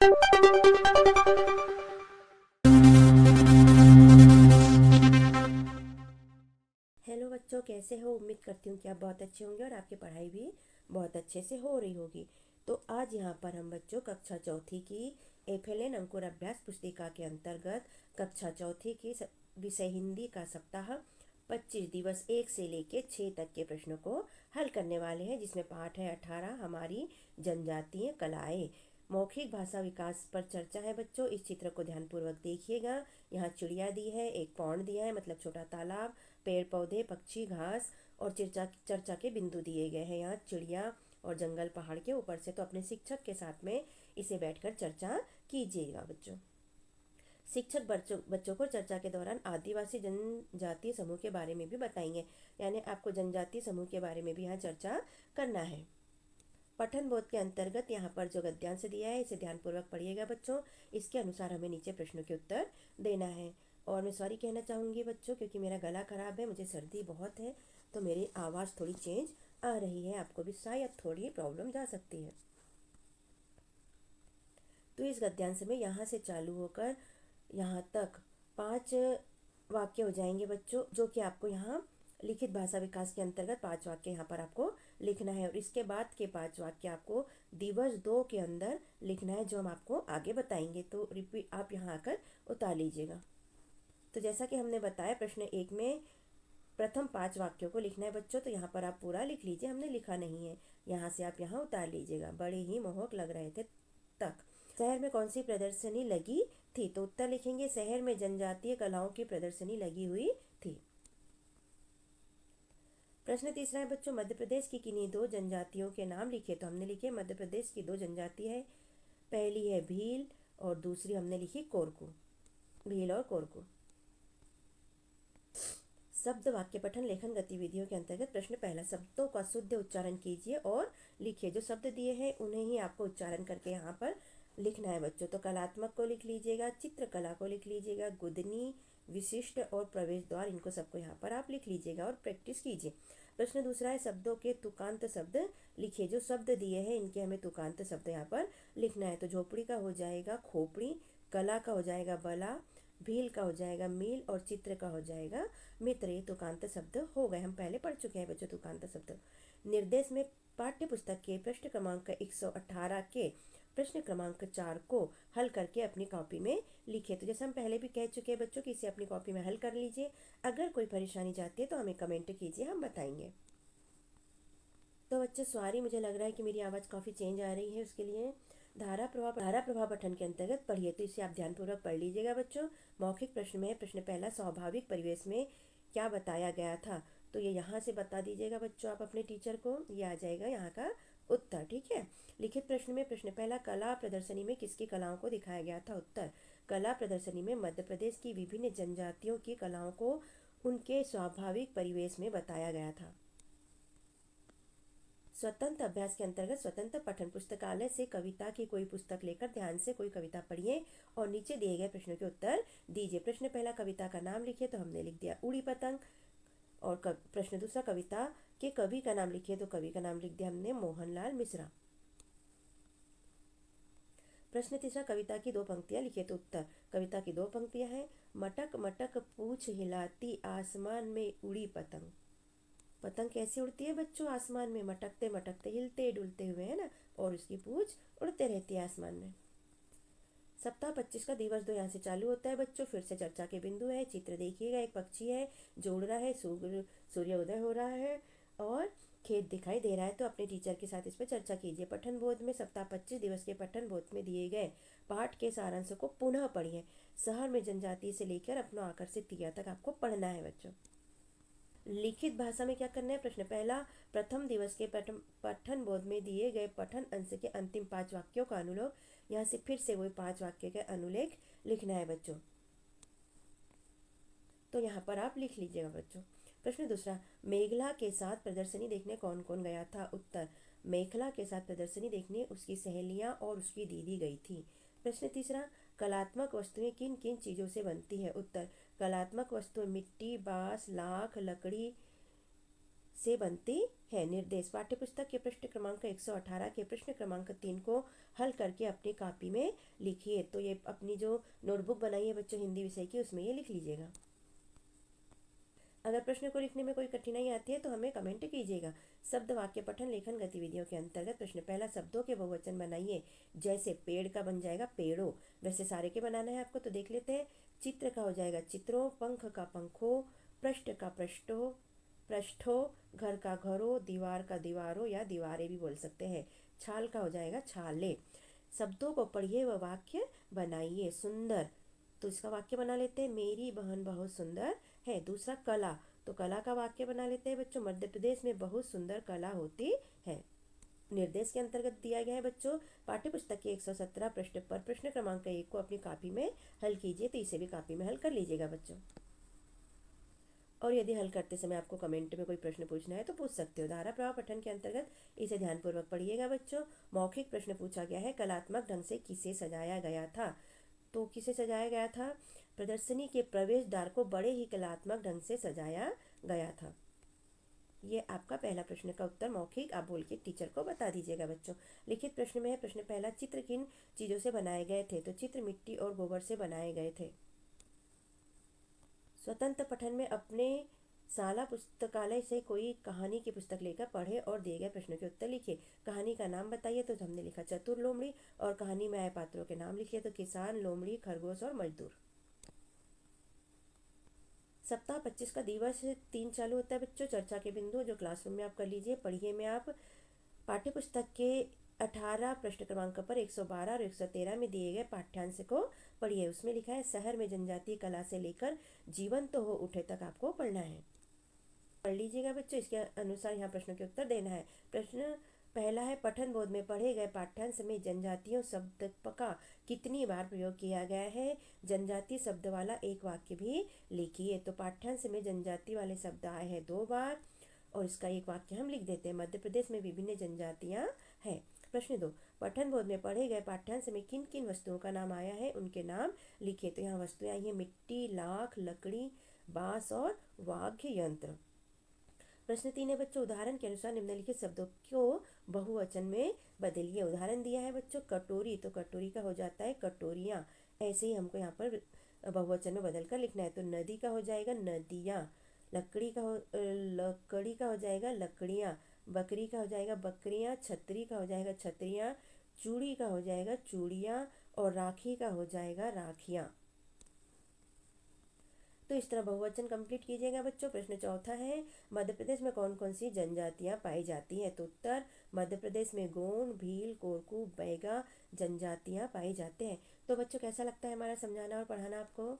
Hello बच्चों, कैसे हो? उम्मीद करती हूँ कि आप बहुत अच्छे होंगे और आपकी पढ़ाई भी बहुत अच्छे से हो रही होगी। तो आज यहाँ पर हम बच्चों कक्षा चौथी की एफएलएन अंकुर अभ्यास पुस्तिका के अंतर्गत कक्षा चौथी की विषय हिंदी का सप्ताह 25 दिवस 1 से लेके 6 तक के प्रश्नों को हल करने वाले हैं, जिसमें पाठ है 18 हमारी जनजातीय कलाएं। मौखिक भाषा विकास पर चर्चा है बच्चों। इस चित्र को ध्यानपूर्वक देखिएगा। यहाँ चिड़िया दी है, एक पौंड दिया है मतलब छोटा तालाब, पेड़ पौधे, पक्षी, घास और चर्चा चर्चा के बिंदु दिए गए हैं। यहाँ चिड़िया और जंगल पहाड़ के ऊपर से। तो अपने शिक्षक के साथ में इसे बैठकर चर्चा कीजिएगा बच्चों। शिक्षक बच्चों को चर्चा के दौरान आदिवासी जनजातीय समूह के बारे में भी बताएंगे, यानी आपको जनजातीय समूह के बारे में भी यहाँ चर्चा करना है। पठन बोध के अंतर्गत यहाँ पर जो गद्यांश दिया है इसे ध्यानपूर्वक पढ़िएगा बच्चों। इसके अनुसार हमें नीचे प्रश्नों के उत्तर देना है। और मैं सॉरी कहना चाहूँगी बच्चों, क्योंकि मेरा गला खराब है, मुझे सर्दी बहुत है, तो मेरी आवाज़ थोड़ी चेंज आ रही है। आपको भी शायद थोड़ी प्रॉब्लम जा सकती है। तो इस गद्यांश में यहाँ से चालू होकर यहाँ तक 5 वाक्य हो जाएंगे बच्चों, जो कि आपको यहाँ लिखित भाषा विकास के अंतर्गत 5 वाक्य यहाँ पर आपको लिखना है। और इसके बाद के 5 वाक्य आपको दिवस 2 के अंदर लिखना है, जो हम आपको आगे बताएंगे। तो रिपीट आप यहाँ आकर उतार लीजिएगा। तो जैसा कि हमने बताया, प्रश्न 1 में प्रथम 5 वाक्यों को लिखना है बच्चों। तो यहाँ पर आप पूरा लिख लीजिए, हमने लिखा नहीं है। यहाँ से आप यहाँ उतार लीजिएगा। बड़े ही मोहक लग रहे थे तक। शहर में कौन सी प्रदर्शनी लगी थी? तो उत्तर लिखेंगे, शहर में जनजातीय कलाओं की प्रदर्शनी लगी हुई थी। प्रश्न तीसरा है बच्चों, मध्य प्रदेश की किन्हीं 2 जनजातियों के नाम लिखे। तो हमने लिखे मध्य प्रदेश की 2 जनजाति है। पहली है भील और दूसरी हमने लिखी कोरकू। भील और कोरकू। शब्द वाक्य पठन लेखन गतिविधियों के अंतर्गत प्रश्न पहला, शब्दों का शुद्ध उच्चारण कीजिए और लिखिए। जो शब्द दिए हैं उन्हें ही आपको उच्चारण करके यहाँ पर लिखना है बच्चों। तो कलात्मक को लिख लीजिएगा, चित्रकला को लिख लीजिएगा, गुदनी, विशिष्ट और प्रवेश द्वार, इनको सबको यहाँ पर आप लिख लीजिएगा और प्रैक्टिस कीजिए। प्रश्न दूसरा है, शब्दों के तुकांत शब्द लिखिए। जो शब्द दिए हैं इनके हमें तुकांत शब्द यहाँ पर लिखना है। तो झोपड़ी का हो जाएगा खोपड़ी, कला का हो जाएगा बला, भील का हो जाएगा मील और चित्र का हो जाएगा मित्र। ये तुकांत शब्द हो गए, हम पहले पढ़ चुके हैं बच्चों तुकांत शब्द। निर्देश में पाठ्य पुस्तक के प्रश्न क्रमांक 118 के प्रश्न क्रमांक 4 को हल करके अपनी कॉपी में लिखे। तो जैसे हम पहले भी कह चुके हैं बच्चों कि इसे अपनी कॉपी में हल कर लीजिए। अगर कोई परेशानी जाती है तो हमें कमेंट कीजिए, हम बताएंगे। तो बच्चे सॉरी, मुझे लग रहा है कि मेरी आवाज़ काफ़ी चेंज आ रही है, उसके लिए धारा प्रवाह पठन के अंतर्गत पढ़िए। तो इसे आप ध्यानपूर्वक पढ़ लीजिएगा बच्चों। मौखिक प्रश्न में प्रश्न पहला, स्वाभाविक परिवेश में क्या बताया गया था? तो ये यहाँ से बता दीजिएगा बच्चों आप अपने टीचर को, ये आ जाएगा यहाँ का उत्तर। ठीक है। लिखित प्रश्न में प्रश्न पहला, कला प्रदर्शनी में किसकी कलाओं को दिखाया गया था? उत्तर, कला प्रदर्शनी में मध्य प्रदेश की विभिन्न जनजातियों की कलाओं को उनके स्वाभाविक परिवेश में बताया गया था। स्वतंत्र अभ्यास के अंतर्गत स्वतंत्र पठन, पुस्तकालय से कविता की कोई पुस्तक लेकर ध्यान से कोई कविता पढ़िए और नीचे दिए गए प्रश्नों के उत्तर दीजिए। प्रश्न पहला, कविता का नाम लिखिए। तो हमने लिख दिया उड़ी पतंग। और प्रश्न दूसरा, कविता के कवि का नाम लिखिए। तो कवि का नाम लिख दिया हमने मोहनलाल मिश्रा। प्रश्न तीसरा, कविता की 2 पंक्तियां लिखिए। तो उत्तर, कविता की 2 पंक्तियां हैं, मटक मटक पूछ हिलाती आसमान में उड़ी पतंग। पतंग कैसे उड़ती है बच्चों? आसमान में मटकते मटकते, हिलते डुलते हुए, है ना, और उसकी पूंछ उड़ते रहती है आसमान में। सप्ताह 25 का दिवस 2 यहाँ से चालू होता है बच्चों। फिर से चर्चा के बिंदु है। चित्र देखिएगा, एक पक्षी है जो उड़ रहा है, सूर्य उदय हो रहा है और खेत दिखाई दे रहा है। तो अपने टीचर के साथ इस पर चर्चा कीजिए। पठन बोध में सप्ताह 25 दिवस के पठन बोध में दिए गए पाठ के सारांश को पुनः पढ़िए। शहर में जनजाति से लेकर अपना आकर्षित किया तक आपको पढ़ना है बच्चों। लिखित भाषा में क्या करना है? प्रश्न पहला, प्रथम दिवस के पठन बोध में दिए गए पठन अंश के अंतिम 5 वाक्यों का अनुलोम, यहाँ से फिर से वही 5 वाक्य का अनुलेख लिखना है बच्चों। तो यहाँ पर आप लिख लीजिएगा बच्चों। प्रश्न दूसरा, मेघला के साथ प्रदर्शनी देखने कौन कौन गया था? उत्तर, मेखला के साथ प्रदर्शनी देखने उसकी सहेलियां और उसकी दीदी गई थी। प्रश्न तीसरा, कलात्मक वस्तुएं किन किन चीज़ों से बनती है? उत्तर, कलात्मक वस्तुएं मिट्टी, बांस, लाख, लकड़ी से बनती है। निर्देश पाठ्यपुस्तक के पृष्ठ क्रमांक 118 के प्रश्न क्रमांक 3 को हल करके अपनी कॉपी में लिखिए। तो ये अपनी जो नोटबुक बनाई है बच्चों हिंदी विषय की, उसमें ये लिख लीजिएगा। अगर प्रश्न को लिखने में कोई कठिनाई आती है तो हमें कमेंट कीजिएगा। शब्द वाक्य पठन लेखन गतिविधियों के अंतर्गत प्रश्न पहला, शब्दों के बहुवचन बनाइए। जैसे पेड़ का बन जाएगा पेड़ों, वैसे सारे के बनाना है आपको, तो देख लेते हैं। चित्र का हो जाएगा चित्रों, पंख का पंखों, पृष्ठ का पृष्ठों पृष्ठों, घर का घरों, दीवार का दीवारों या दीवारें भी बोल सकते हैं। छाल का हो जाएगा छाले। शब्दों को पढ़िए व वाक्य बनाइए। सुंदर, तो इसका वाक्य बना लेते हैं, मेरी बहन बहुत सुंदर है। दूसरा कला, तो कला का वाक्य बना लेते हैं बच्चों, मध्य प्रदेश में बहुत सुंदर कला होती है। निर्देश के अंतर्गत दिया गया है बच्चों, पाठ्यपुस्तक के 117 पृष्ठ पर प्रश्न क्रमांक 1 को अपनी कॉपी में हल कीजिए। तो इसे भी कॉपी में हल कर लीजिएगा बच्चों। और यदि हल करते समय आपको कमेंट में कोई प्रश्न पूछना है तो पूछ सकते हो। धारा प्रवाह पठन के अंतर्गत इसे ध्यानपूर्वक पढ़िएगा बच्चों। मौखिक प्रश्न पूछा गया है, कलात्मक ढंग से किसे सजाया गया था। तो किसे सजाया गया था? प्रदर्शनी के प्रवेश द्वार को बड़े ही कलात्मक ढंग से सजाया गया था। ये आपका पहला प्रश्न का उत्तर मौखिक आप बोल के टीचर को बता दीजिएगा बच्चों। लिखित प्रश्न में है, प्रश्न पहला, चित्र किन चीज़ों से बनाए गए थे। तो चित्र मिट्टी और गोबर से बनाए गए थे। स्वतंत्र पठन में अपने शाला पुस्तकालय से कोई कहानी की पुस्तक लेकर पढ़े और दिए गए प्रश्नों के उत्तर लिखिए। कहानी का नाम बताइए, तो हमने लिखा चतुर लोमड़ी, और कहानी में आए पात्रों के नाम लिखिए, तो किसान, लोमड़ी, खरगोश और मजदूर। सप्ताह 25 का दिवस 3 चालू होता है बच्चों। चर्चा के बिंदु जो क्लासरूम में आप कर लीजिए। पढ़िए में आप पाठ्यपुस्तक के 18 प्रश्न क्रमांक पर 112 और 113 में दिए गए पाठ्यांश को पढ़िए। उसमें लिखा है, शहर में जनजातीय कला से लेकर जीवंत हो उठे तक आपको पढ़ना है। पढ़ लीजिएगा बच्चों, इसके अनुसार यहाँ प्रश्नों के उत्तर देना है। प्रश्न पहला है, पठन बोध में पढ़े गए पाठ्यांश में जनजातियों शब्द का कितनी बार प्रयोग किया गया है। जनजातीय शब्द वाला एक वाक्य भी लिखिए। तो पाठ्यांश में जनजाति वाले शब्द आए हैं 2 बार, और इसका एक वाक्य हम लिख देते हैं, मध्य प्रदेश में विभिन्न जनजातियाँ हैं। प्रश्न 2, पठन बोध में पढ़े गए पाठ्यांश में किन किन वस्तुओं का नाम आया है, उनके नाम लिखिए। तो यहाँ वस्तुएं आई हैं, मिट्टी, लाख, लकड़ी, बांस और वाद्य यंत्र। प्रश्न 3 है बच्चों, उदाहरण के अनुसार निम्नलिखित शब्दों को बहुवचन में बदलिए। उदाहरण दिया है बच्चों, कटोरी, तो कटोरी का हो जाता है कटोरियाँ। ऐसे ही हमको यहाँ पर बहुवचन में बदल कर लिखना है। तो नदी का हो जाएगा नदियाँ, लकड़ी का हो जाएगा लकड़ियाँ, बकरी का हो जाएगा बकरियाँ, छतरी का हो जाएगा छतरियाँ, चूड़ी का हो जाएगा चूड़ियाँ, और राखी का हो जाएगा राखियाँ। तो इस तरह बहुवचन कंप्लीट कीजिएगा बच्चों। प्रश्न चौथा है, मध्य प्रदेश में कौन कौन सी जनजातियां पाई जाती हैं। तो उत्तर, मध्य प्रदेश में गोंड, भील, कोरकू, बैगा जनजातियां पाई जाते हैं। तो बच्चों कैसा लगता है हमारा समझाना और पढ़ाना आपको?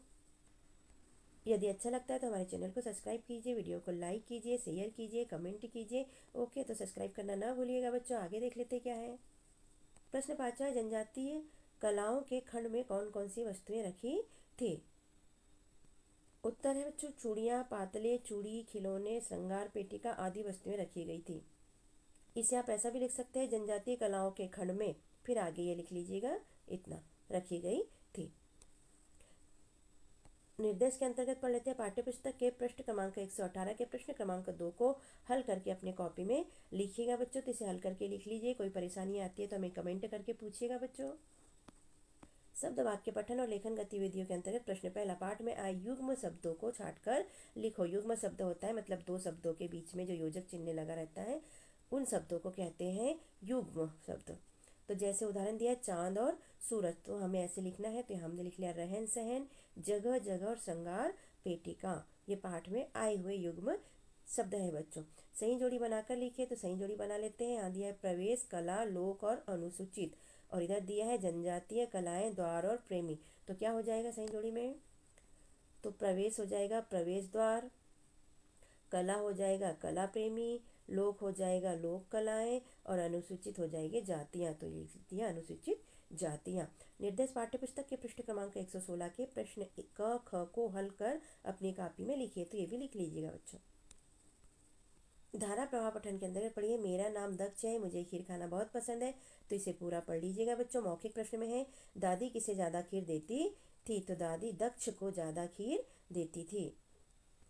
यदि अच्छा लगता है तो हमारे चैनल को सब्सक्राइब कीजिए, वीडियो को लाइक कीजिए, शेयर कीजिए, कमेंट कीजिए। ओके, तो सब्सक्राइब करना ना भूलिएगा बच्चों। आगे देख लेते क्या है। प्रश्न 5, जनजातीय कलाओं के खंड में कौन कौन सी वस्तुएं रखी थी। उत्तर है बच्चों, चूड़ियाँ, पातले, चूड़ी, खिलौने, श्रृंगार पेटिका आदि वस्तुएं रखी गई थी। इसे आप ऐसा भी लिख सकते हैं, जनजातीय कलाओं के खंड में, फिर आगे ये लिख लीजिएगा, इतना रखी गई थी। निर्देश के अंतर्गत पढ़ लेते हैं। पाठ्यपुस्तक के पृष्ठ क्रमांक 118 के प्रश्न क्रमांक 2 को हल करके अपने कॉपी में लिखिएगा बच्चों। तो इसे हल करके लिख लीजिए। कोई परेशानी आती है तो हमें कमेंट करके पूछिएगा बच्चों। शब्द वाक्य पठन और लेखन गतिविधियों के अंतर्गत प्रश्न पहला, पाठ में आए युग्म शब्दों को छांटकर लिखो। युग्म शब्द होता है मतलब 2 शब्दों के बीच में जो योजक चिन्ह लगा रहता है, उन शब्दों को कहते हैं युग्म शब्द। तो जैसे उदाहरण दिया है, चांद और सूरज, तो हमें ऐसे लिखना है। तो हमने लिख लिया रहन सहन, जगह जगह और श्रृंगार पेटिका। ये पाठ में आए हुए युग्म शब्द है बच्चों। सही जोड़ी बनाकर लिखिए। तो सही जोड़ी बना लेते हैं। यहाँ दिया है प्रवेश, कला, लोक और अनुसूचित, और इधर दिया है जनजातीय कलाएं, द्वार और प्रेमी। तो क्या हो जाएगा सही जोड़ी में? तो प्रवेश हो जाएगा प्रवेश द्वार, कला हो जाएगा कला प्रेमी, लोक हो जाएगा लोक कलाएं, और अनुसूचित हो जाएगी जातियाँ। तो ये लिख दिया अनुसूचित जातियाँ। निर्देश पाठ्यपुस्तक के पृष्ठ क्रमांक 116 के प्रश्न क ख को हल कर अपनी कॉपी में लिखिए। तो ये भी लिख लीजिएगा बच्चों। धारा प्रवाह पठन के अंदर पढ़िए, मेरा नाम दक्ष है, मुझे खीर खाना बहुत पसंद है। तो इसे पूरा पढ़ लीजिएगा बच्चों। मौखिक प्रश्न में है, दादी किसे ज़्यादा खीर देती थी। तो दादी दक्ष को ज़्यादा खीर देती थी।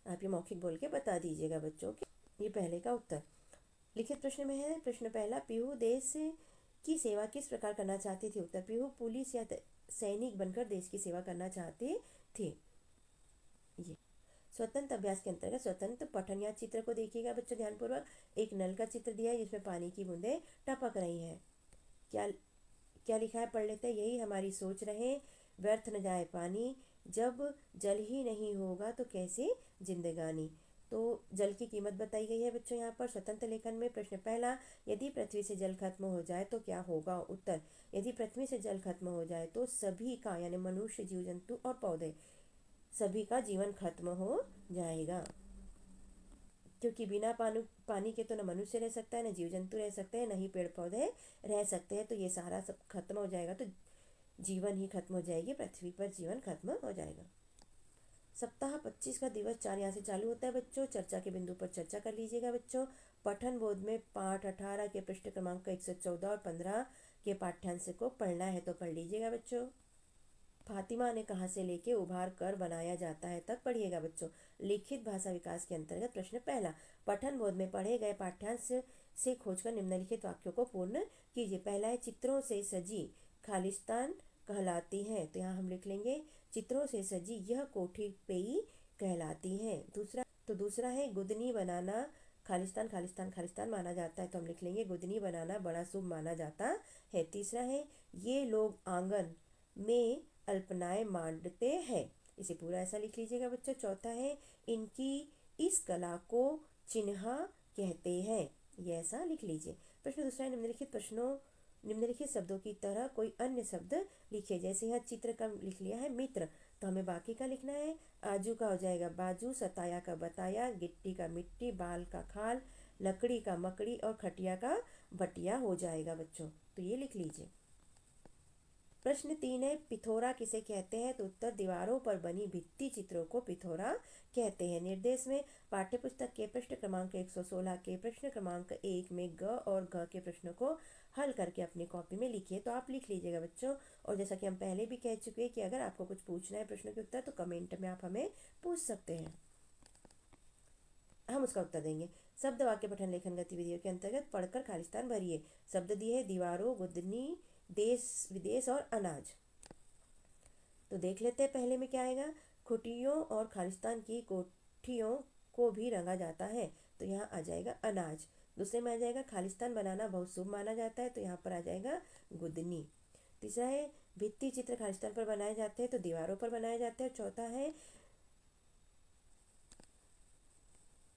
आप ये मौखिक बोल के बता दीजिएगा बच्चों के। ये पहले का उत्तर। लिखित प्रश्न में है प्रश्न पहला, पीहू देश की सेवा किस प्रकार करना चाहती थी? उत्तर, पीहू पुलिस या सैनिक बनकर देश की सेवा करना चाहते थे। ये स्वतंत्र अभ्यास के अंतर्गत स्वतंत्र पठन या चित्र को देखिएगा बच्चों ध्यानपूर्वक। एक नल का चित्र दिया है जिसमें पानी की बूंदें टपक रही हैं। क्या क्या लिखा है, पढ़ लेते हैं। यही हमारी सोच रहे, व्यर्थ न जाए पानी, जब जल ही नहीं होगा तो कैसे जिंदगानी। तो जल की कीमत बताई गई है बच्चों यहाँ पर स्वतंत्र लेखन में। प्रश्न पहला, यदि पृथ्वी से जल खत्म हो जाए तो क्या होगा? उत्तर, यदि पृथ्वी से जल खत्म हो जाए तो सभी का यानी मनुष्य, जीव जंतु और पौधे सभी का जीवन खत्म हो जाएगा। क्योंकि बिना पानी के तो न मनुष्य रह सकता है, न जीव जंतु रह सकते हैं, न ही पेड़ पौधे रह सकते हैं। तो ये सारा सब खत्म हो जाएगा, तो जीवन ही खत्म हो जाएगी, पृथ्वी पर जीवन खत्म हो जाएगा। सप्ताह 25 का दिवस 4 यहाँ से चालू होता है बच्चों। चर्चा के बिंदु पर चर्चा कर लीजिएगा बच्चों। पठन बोध में पाठ 18 के पृष्ठ क्रमांक 114 और 15 के पाठ्यांश को पढ़ना है तो पढ़ लीजिएगा बच्चों। फातिमा ने कहाँ से लेके उभार कर बनाया जाता है तक पढ़िएगा बच्चों। लिखित भाषा विकास के अंतर्गत प्रश्न पहला, पठन बोध में पढ़े गए पाठ्यांश से खोजकर निम्नलिखित वाक्यों को पूर्ण कीजिए। पहला है, चित्रों से सजी खालिस्तान कहलाती है। तो यहाँ हम लिख लेंगे, चित्रों से सजी यह कोठी पेई कहलाती है। दूसरा है, गुदनी बनाना खालिस्तान खालिस्तान खालिस्तान माना जाता है। तो हम लिख लेंगे, गुदनी बनाना बड़ा शुभ माना जाता है। तीसरा है, ये लोग आंगन में अल्पनाएं मांडते हैं। इसे पूरा ऐसा लिख लीजिएगा बच्चों। चौथा है, इनकी इस कला को चिन्हा कहते हैं। ये ऐसा लिख लीजिए। प्रश्न दूसरा है, निम्नलिखित शब्दों की तरह कोई अन्य शब्द लिखिए। जैसे यहाँ चित्र का लिख लिया है मित्र, तो हमें बाकी का लिखना है। आजू का हो जाएगा बाजू, सताया का बताया, गिट्टी का मिट्टी, बाल का खाल, लकड़ी का मकड़ी और खटिया का भटिया हो जाएगा बच्चों। तो ये लिख लीजिए। प्रश्न 3 है, पिथोरा किसे कहते हैं? तो उत्तर, दीवारों पर बनी भित्ति चित्रों को पिथोरा कहते हैं। निर्देश में पाठ्यपुस्तक के पृष्ठ क्रमांक 116 के प्रश्न क्रमांक 1 में ग और घ के प्रश्नों को हल करके अपनी कॉपी में लिखिए। तो आप लिख लीजिएगा बच्चों। और जैसा कि हम पहले भी कह चुके हैं कि अगर आपको कुछ पूछना है प्रश्नों के उत्तर तो कमेंट में आप हमें पूछ सकते हैं, हम उसका उत्तर देंगे। शब्द वाक्य पठन लेखन गतिविधियों के अंतर्गत पढ़कर खालिस्तान भरिए। शब्द दिए है, दीवारों, गुदनी, देश विदेश और अनाज। तो देख लेते हैं पहले में क्या आएगा। खुटियों और खालिस्तान की कोठियों को भी रंगा जाता है। तो यहाँ आ जाएगा अनाज। दूसरे में आ जाएगा, खालिस्तान बनाना बहुत शुभ माना जाता है। तो यहाँ पर आ जाएगा गुदनी। तीसरा है, भित्ति चित्र खालिस्तान पर बनाए जाते हैं, तो दीवारों पर बनाए जाते हैं। चौथा है,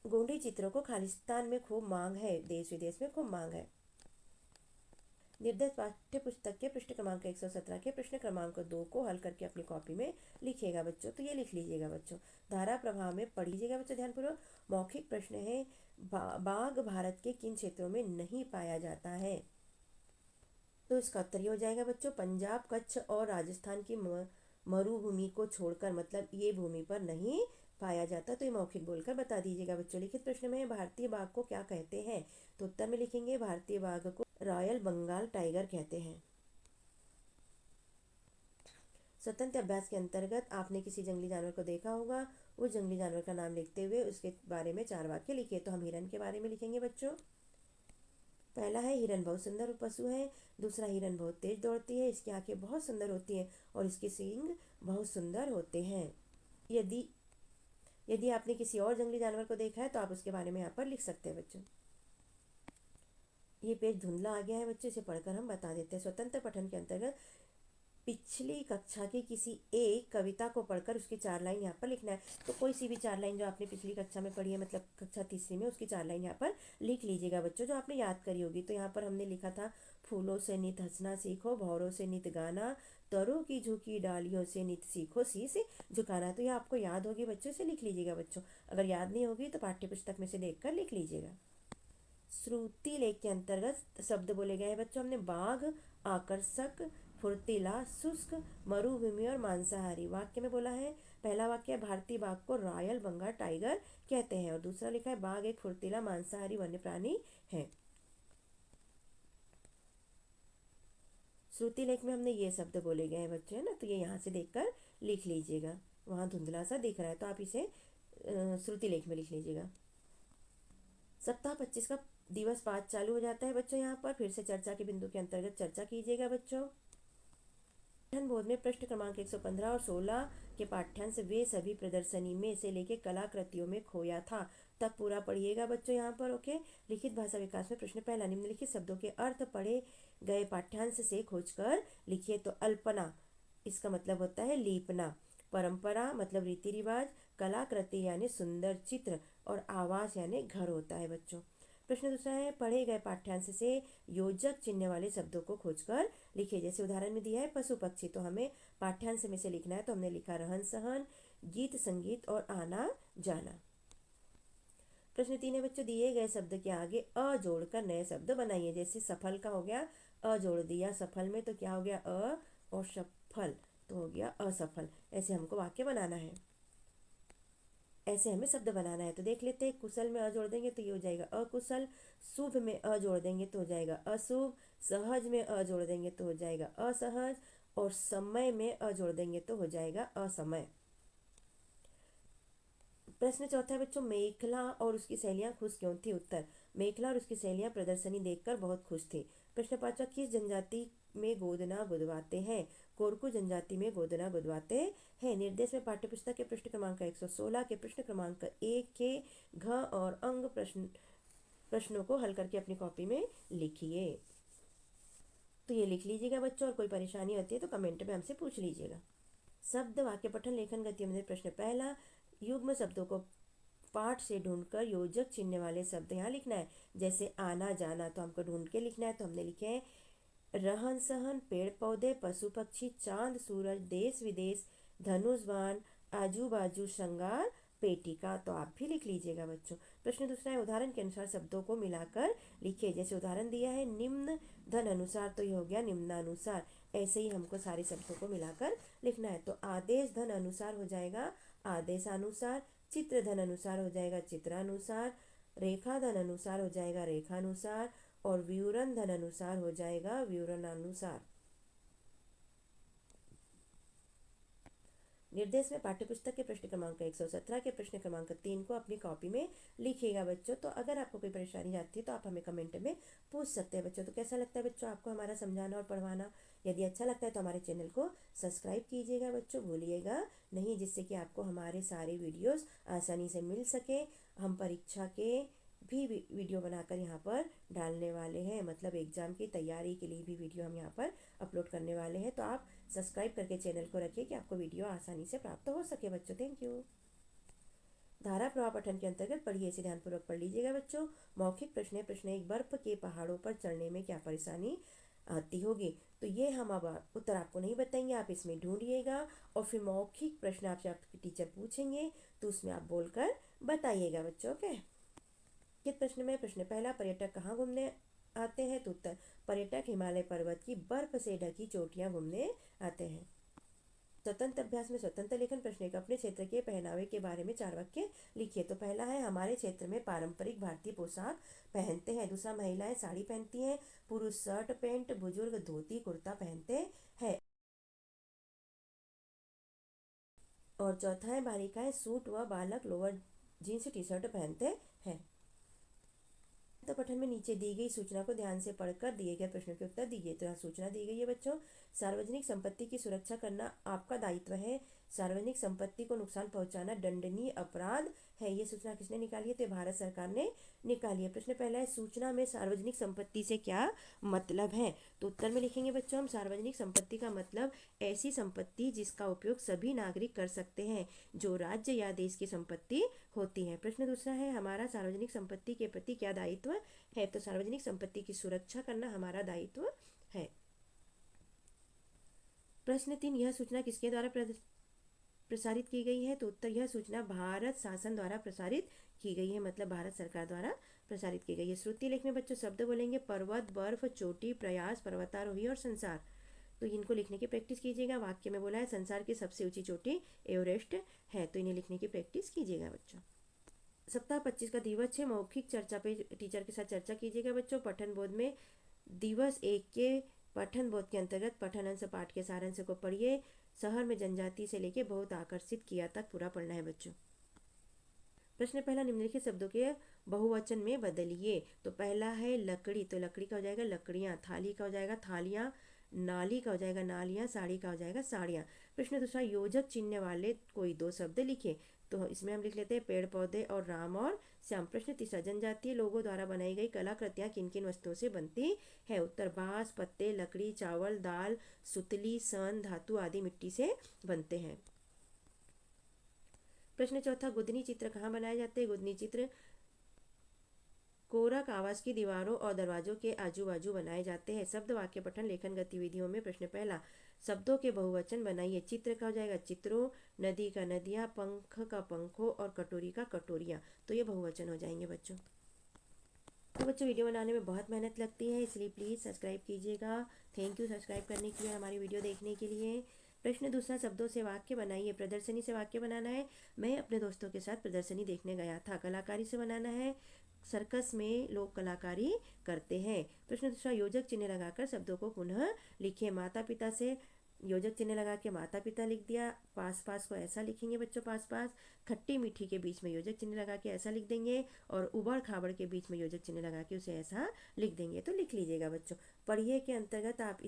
गोंडी चित्रों को खालिस्तान में खूब मांग है, देश विदेश में खूब मांग है। निर्देश पाठ्य पुस्तक के पृष्ठ क्रमांक 117 के प्रश्न क्रमांक 2 को हल करके अपनी कॉपी में लिखिएगा बच्चों। तो ये लिख लीजिएगा बच्चों। धारा प्रवाह में पढ़िएगा बच्चों ध्यानपूर्वक। मौखिक प्रश्न है, बाघ भारत के किन क्षेत्रों में नहीं पाया जाता है? तो इसका उत्तर ये हो जाएगा बच्चों, पंजाब, कच्छ और राजस्थान की मरुभूमि को छोड़कर, मतलब ये भूमि पर नहीं पाया जाता। तो ये मौखिक बोलकर बता दीजिएगा बच्चों। लिखित प्रश्न में भारतीय बाघ को क्या कहते हैं? तो उत्तर में लिखेंगे, भारतीय बाघ को रॉयल बंगाल टाइगर कहते हैं। स्वतंत्र अभ्यास के अंतर्गत आपने किसी जंगली जानवर को देखा होगा, उस जंगली जानवर का नाम लिखते हुए उसके बारे में 4 वाक्य लिखिए। तो हम हिरन के बारे में लिखेंगे बच्चों। पहला है, हिरन बहुत सुंदर पशु है। दूसरा, हिरन बहुत तेज दौड़ती है, इसकी आंखें बहुत सुंदर होती हैं और इसके सींग बहुत सुंदर होते हैं। यदि यदि आपने किसी और जंगली जानवर को देखा है तो आप उसके बारे में यहाँ पर लिख सकते हैं बच्चों। ये पेज धुंधला आ गया है बच्चों, इसे पढ़कर हम बता देते हैं। स्वतंत्र पठन के अंतर्गत पिछली कक्षा की किसी एक कविता को पढ़कर उसकी 4 लाइन यहाँ पर लिखना है। तो कोई सी भी 4 लाइन जो आपने पिछली कक्षा में पढ़ी है, मतलब कक्षा तीसरी में, उसकी 4 लाइन यहाँ पर लिख लीजिएगा बच्चों, जो आपने याद करी होगी। तो यहाँ पर हमने लिखा था, फूलों से नित हंसना सीखो, भौरों से नित गाना, तरों की झुकी डालियों से नित सीखो शीश झुकाना। तो ये आपको याद होगी बच्चों, से लिख लीजिएगा बच्चों। अगर याद नहीं होगी तो पाठ्य पुस्तक में से देखकर लिख लीजिएगा। श्रुति लेख के अंतर्गत शब्द बोले गए हैं बच्चों हमने, बाघ, आकर्षक, फुर्तीला, शुष्क, मरुभूमि और मांसाहारी। वाक्य में बोला है, पहला वाक्य है, भारतीय बाघ को रॉयल बंगाल टाइगर कहते हैं। और दूसरा लिखा है, बाघ एक फुर्तीला मांसाहारी वन्य प्राणी है। श्रुति लेख में हमने ये शब्द बोले गए हैं बच्चों, है ना। तो ये यहाँ से देखकर लिख लीजिएगा। वहाँ धुंधला सा दिख रहा है तो आप इसे श्रुति लेख में लिख लीजिएगा। सप्ताह 25 का दिवस 5 चालू हो जाता है बच्चों। यहाँ पर फिर से चर्चा के बिंदु के अंतर्गत चर्चा कीजिएगा बच्चों। पठन बोध में पृष्ठ क्रमांक 115 और 16 के पाठ्यांश वे सभी प्रदर्शनी में से लेके कलाकृतियों में खोया था तब पूरा पढ़िएगा बच्चों यहाँ पर। ओके। लिखित भाषा विकास में प्रश्न पहला, निम्नलिखित शब्दों के अर्थ पढ़े गए पाठ्यांश से खोजकर लिखिए। तो अल्पना इसका मतलब होता है लीपना, परंपरा मतलब रीति रिवाज, कलाकृति यानी सुंदर चित्र, और आवास यानी घर होता है बच्चों। प्रश्न दूसरा है, पढ़े गए पाठ्यांश से योजक चिन्ह वाले शब्दों को खोजकर लिखिए। जैसे उदाहरण में दिया है पशु पक्षी, तो हमें पाठ्यांश में से लिखना है, तो हमने लिखा रहन सहन, गीत संगीत और आना जाना। प्रश्न 3 है बच्चों, दिए गए शब्द के आगे अ जोड़कर नए शब्द बनाइए। जैसे सफल का हो गया अ जोड़ दिया सफल में, तो क्या हो गया अ, और सफल तो हो गया असफल। ऐसे हमको वाक्य बनाना है, ऐसे हमें शब्द बनाना है। तो देख लेते हैं, कुशल में अ जोड़ देंगे तो ये हो जाएगा अकुशल, शुभ में अ जोड़ देंगे तो हो जाएगा अशुभ, सहज में अ जोड़ देंगे तो हो जाएगा असहज, और समय में अ जोड़ देंगे तो हो जाएगा असमय। प्रश्न चौथा है बच्चों, मेखला और उसकी सहेलियां खुश क्यों थी? उत्तर, मेखला और उसकी सहेलियां प्रदर्शनी देखकर बहुत खुश थी। प्रश्न पांचवा, किस जनजाति में गोदना गुदवाते हैं? कोरकू जनजाति में गोदना गुदवाते हैं। निर्देश में पाठ्यपुस्तक के पृष्ठ क्रमांक 116 के प्रश्न क्रमांक 1 के घ और अंग प्रश्नों को हल करके अपनी कॉपी में लिखिए। तो ये लिख लीजिएगा बच्चों, और कोई परेशानी होती है तो कमेंट में हमसे पूछ लीजिएगा। शब्द वाक्य पठन लेखन गति में प्रश्न पहला, युग्म शब्दों को पाठ से ढूंढकर योजक चिन्ह वाले शब्द यहाँ लिखना है। जैसे आना जाना, तो हमको ढूंढ के लिखना है, तो हमने लिखे हैं रहन सहन, पेड़ पौधे, पशु पक्षी, चांद सूरज, देश विदेश, धनुष बाण, आजू बाजू, श्रृंगार, पेटिका। तो आप भी लिख लीजिएगा बच्चों। प्रश्न दूसरा है, उदाहरण के अनुसार शब्दों को मिलाकर लिखिए। जैसे उदाहरण दिया है निम्न धन अनुसार, तो ये हो गया निम्नानुसार। ऐसे ही हमको सारे शब्दों को मिलाकर लिखना है। तो आदेश धन अनुसार हो जाएगा आदेशानुसार, चित्र धन अनुसार हो जाएगा चित्रानुसार, रेखा धन अनुसार हो जाएगा रेखानुसार, और विवरण धन अनुसार हो जाएगा विवरणानुसार। निर्देश में पाठ्यपुस्तक के प्रश्न क्रमांक 117 के प्रश्न क्रमांक 3 को अपनी कॉपी में लिखिएगा बच्चों। तो अगर आपको कोई परेशानी आती है तो आप हमें कमेंट में पूछ सकते हैं बच्चों। तो कैसा लगता है बच्चों आपको हमारा समझाना और पढ़वाना? यदि अच्छा लगता है तो हमारे चैनल को सब्सक्राइब कीजिएगा बच्चों, भूलिएगा नहीं, जिससे कि आपको हमारे सारे वीडियोज़ आसानी से मिल सके। हम परीक्षा के भी वीडियो बनाकर यहाँ पर डालने वाले हैं, मतलब एग्ज़ाम की तैयारी के लिए भी वीडियो हम यहाँ पर अपलोड करने वाले हैं। तो आप सब्सक्राइब करके चैनल को रखिए कि आपको वीडियो आसानी से प्राप्त हो सके बच्चों। Thank you. धारा प्रवाह पठन के अंतर्गत पढ़िए, इसे ध्यानपूर्वक पढ़ लीजिएगा बच्चों। मौखिक प्रश्न है। प्रश्न एक, बर्फ के पहाड़ों पर चढ़ने में क्या परेशानी आती होगी? तो ये हम अब उत्तर आपको नहीं बताएंगे, आप इसमें ढूंढिएगा, और फिर मौखिक प्रश्न आपसे आपके टीचर पूछेंगे तो उसमें आप बोलकर बताइएगा बच्चों। ओके। किस प्रश्न में प्रश्न पहला, पर्यटक कहाँ घूमने आते हैं? तो उत्तर, पर्यटक हिमालय पर्वत की बर्फ से ढकी चोटियां घूमने आते हैं। स्वतंत्र अभ्यास में स्वतंत्र लेखन। प्रश्न एक, अपने क्षेत्र के पहनावे के बारे में 4 वाक्य लिखिए। तो पहला है, हमारे क्षेत्र में पारंपरिक भारतीय पोशाक पहनते हैं। दूसरा, महिलाएं साड़ी पहनती हैं, पुरुष शर्ट पैंट, बुजुर्ग धोती कुर्ता पहनते हैं। और चौथा है, बालिकाएं सूट व बालक लोअर जीन्स टी शर्ट पहनते हैं। तो पठन में नीचे दी गई सूचना को ध्यान से पढ़कर दिए गए प्रश्नों के उत्तर दीजिए। तो यहाँ सूचना दी गई है बच्चों, सार्वजनिक संपत्ति की सुरक्षा करना आपका दायित्व है। सार्वजनिक संपत्ति को नुकसान पहुंचाना दंडनीय अपराध है। ये सूचना किसने निकाली है? तो भारत सरकार ने निकाली है। प्रश्न पहला है, सूचना में सार्वजनिक संपत्ति से क्या मतलब है? तो उत्तर में लिखेंगे बच्चों हम, सार्वजनिक संपत्ति का मतलब ऐसी संपत्ति जिसका उपयोग सभी नागरिक कर सकते हैं, जो राज्य या देश की संपत्ति होती है। प्रश्न दूसरा है, हमारा सार्वजनिक संपत्ति के प्रति क्या दायित्व है? तो सार्वजनिक संपत्ति की सुरक्षा करना हमारा दायित्व है। प्रश्न 3, यह सूचना किसके द्वारा प्रसारित की गई है? तो उत्तर, यह सूचना भारत शासन द्वारा प्रसारित की गई है, मतलब भारत सरकार द्वारा प्रसारित की गई है। श्रुति लेख में बच्चों शब्द बोलेंगे पर्वत, बर्फ, चोटी, प्रयास, पर्वतारोही और संसार। तो इनको लिखने की प्रैक्टिस कीजिएगा। वाक्य में बोला है संसार की सबसे ऊंची चोटी एवरेस्ट है, तो इन्हें लिखने की प्रैक्टिस कीजिएगा बच्चों। सप्ताह 25 का दिवस है, मौखिक चर्चा पे टीचर के साथ चर्चा कीजिएगा बच्चों। पठन बोध में दिवस 1 के पठन बोध के अंतर्गत पठन अंश पाठ के सारांश को पढ़िए। शहर में जनजाति से लेके बहुत आकर्षित किया तक पूरा पढ़ना है बच्चों। प्रश्न पहला, निम्नलिखित शब्दों के बहुवचन में बदलिए। तो पहला है लकड़ी, तो लकड़ी का हो जाएगा लकड़ियाँ। थाली का हो जाएगा थालियाँ। नाली का हो जाएगा नालियाँ। साड़ी का हो जाएगा साड़ियाँ। प्रश्न दूसरा, योजक चिन्ह वाले कोई दो शब्द लिखे। तो इसमें हम लिख लेते हैं पेड़ पौधे और राम और श्याम। प्रश्न तीसरा, जनजातीय लोगों द्वारा बनाई गई कलाकृतियाँ किन किन वस्तुओं से बनती है। उत्तर, बांस, पत्ते, लकड़ी, चावल, दाल, सुतली, सन, धातु आदि मिट्टी से बनते हैं। प्रश्न चौथा, गुदनी चित्र कहाँ बनाए जाते हैं। गुदनी चित्र कोरक आवास की दीवारों और दरवाजों के आजू बाजू बनाए जाते हैं। शब्द वाक्य पठन लेखन गतिविधियों में प्रश्न पहला, शब्दों के बहुवचन बनाइए। चित्र का हो जाएगा चित्रों, नदी का नदियाँ, पंख का पंखों और कटोरी का कटोरियाँ। तो ये बहुवचन हो जाएंगे बच्चों। तो बच्चों, वीडियो बनाने में बहुत मेहनत लगती है, इसलिए प्लीज़ सब्सक्राइब कीजिएगा। थैंक यू सब्सक्राइब करने के लिए, हमारी वीडियो देखने के लिए। प्रश्न दूसरा, शब्दों से वाक्य बनाइए। प्रदर्शनी से वाक्य बनाना है। मैं अपने दोस्तों के साथ प्रदर्शनी देखने गया था। कलाकारी से बनाना है। सर्कस में लोग कलाकारी करते हैं। प्रश्न दूसरा, योजक चिन्ह लगाकर शब्दों को पुनः लिखिए। माता पिता से योजक चिन्ह लगा के माता पिता लिख दिया। पास पास को ऐसा लिखेंगे बच्चों, पास पास। खट्टी मीठी के बीच में योजक चिन्ह लगा के ऐसा लिख देंगे, और उबड़ खाबड़ के बीच में योजक चिन्ह लगा के उसे ऐसा लिख देंगे। तो लिख लीजिएगा बच्चों। पढ़िए के अंतर्गत आप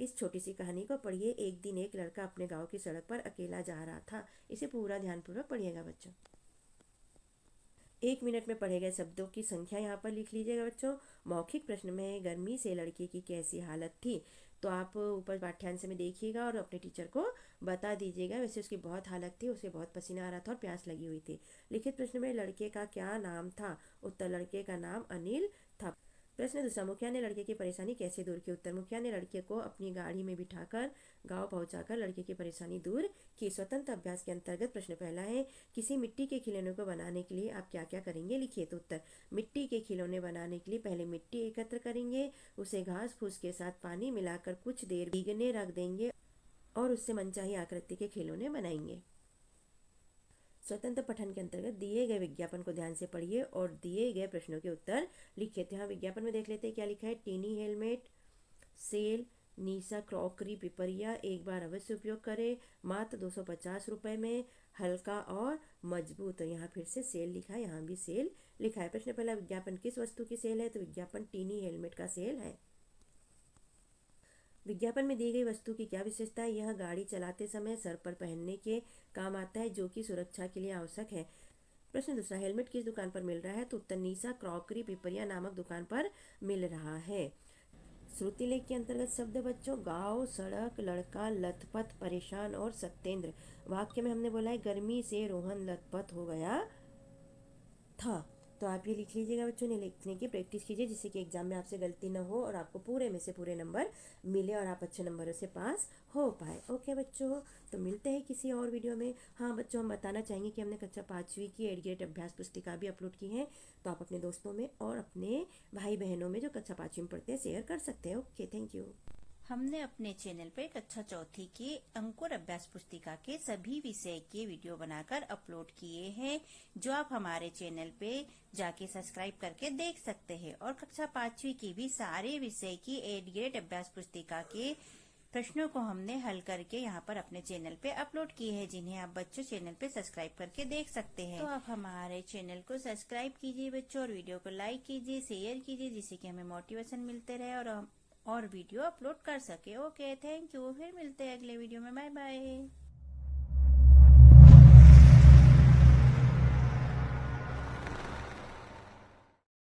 इस छोटी सी कहानी को पढ़िए। एक दिन एक लड़का अपने गांव की सड़क पर अकेला जा रहा था। इसे पूरा ध्यानपूर्वक पढ़िएगा बच्चों। 1 मिनट में पढ़े गए शब्दों की संख्या यहाँ पर लिख लीजिएगा बच्चों। मौखिक प्रश्न में गर्मी से लड़के की कैसी हालत थी। तो आप ऊपर पाठ्यांश में देखिएगा और अपने टीचर को बता दीजिएगा। वैसे उसकी बहुत हालत थी, उसे बहुत पसीना आ रहा था और प्यास लगी हुई थी। लिखित प्रश्न में लड़के का क्या नाम था। उत्तर, लड़के का नाम अनिल था। प्रश्न दूसरा, मुखिया ने लड़के की परेशानी कैसे दूर की। उत्तर, मुखिया ने लड़के को अपनी गाड़ी में बिठाकर गांव पहुंचाकर लड़के की परेशानी दूर की। स्वतंत्र अभ्यास के अंतर्गत प्रश्न पहला है, किसी मिट्टी के खिलौने को बनाने के लिए आप क्या क्या करेंगे, लिखिए। तो उत्तर, मिट्टी के खिलौने बनाने के लिए पहले मिट्टी एकत्र करेंगे, उसे घास फूस के साथ पानी मिलाकर कुछ देर भीगने रख देंगे और उससे मनचाही आकृति के खिलौने बनाएंगे। स्वतंत्र पठन के अंतर्गत दिए गए विज्ञापन को ध्यान से पढ़िए और दिए गए प्रश्नों के उत्तर लिखिए। तो यहाँ विज्ञापन में देख लेते हैं क्या लिखा है। टीनी हेलमेट सेल, निशा क्रॉकरी पिपरिया, एक बार अवश्य उपयोग करें, मात्र 250 रुपये में, हल्का और मजबूत। तो यहाँ फिर से सेल लिखा है, यहाँ भी सेल लिखा है। प्रश्न पहला, विज्ञापन किस वस्तु की सेल है। तो विज्ञापन टीनी हेलमेट का सेल है। विज्ञापन में दी गई वस्तु की क्या विशेषता है। यह गाड़ी चलाते समय सर पर पहनने के काम आता है, जो कि सुरक्षा के लिए आवश्यक है। प्रश्न दूसरा, हेलमेट किस दुकान पर मिल रहा है। तो उत्तर, निशा क्रॉकरी पिपरिया नामक दुकान पर मिल रहा है। श्रुति लेख के अंतर्गत शब्द बच्चों, गांव, सड़क, लड़का, लथपथ, परेशान और सत्येंद्र। वाक्य में हमने बोला है गर्मी से रोहन लथपथ हो गया था। तो आप ये लिख लीजिएगा बच्चों ने। लिखने की प्रैक्टिस कीजिए जिससे कि एग्जाम में आपसे गलती ना हो और आपको पूरे में से पूरे नंबर मिले और आप अच्छे नंबरों से पास हो पाए। ओके बच्चों, तो मिलते हैं किसी और वीडियो में। हाँ बच्चों, हम बताना चाहेंगे कि हमने कक्षा 5वीं की एडग्रेड अभ्यास पुस्तिका भी अपलोड की है, तो आप अपने दोस्तों में और अपने भाई बहनों में जो कक्षा 5वीं में पढ़ते हैं शेयर कर सकते हैं। Okay, thank you. हमने अपने चैनल पे कक्षा 4 के अंकुर अभ्यास पुस्तिका के सभी विषय के वीडियो बनाकर अपलोड किए हैं, जो आप हमारे चैनल पे जाके सब्सक्राइब करके देख सकते हैं। और कक्षा 5वीं की भी सारे विषय की एडग्रेड अभ्यास पुस्तिका के प्रश्नों को हमने हल करके यहाँ पर अपने चैनल पे अपलोड किए हैं, जिन्हें आप बच्चों चैनल पे सब्सक्राइब करके देख सकते हैं। तो आप हमारे चैनल को सब्सक्राइब कीजिए बच्चों, और वीडियो को लाइक कीजिए, शेयर कीजिए, जिससे कि हमें मोटिवेशन मिलते रहे और वीडियो अपलोड कर सके। Okay, thank you. फिर मिलते हैं अगले वीडियो में। Bye bye.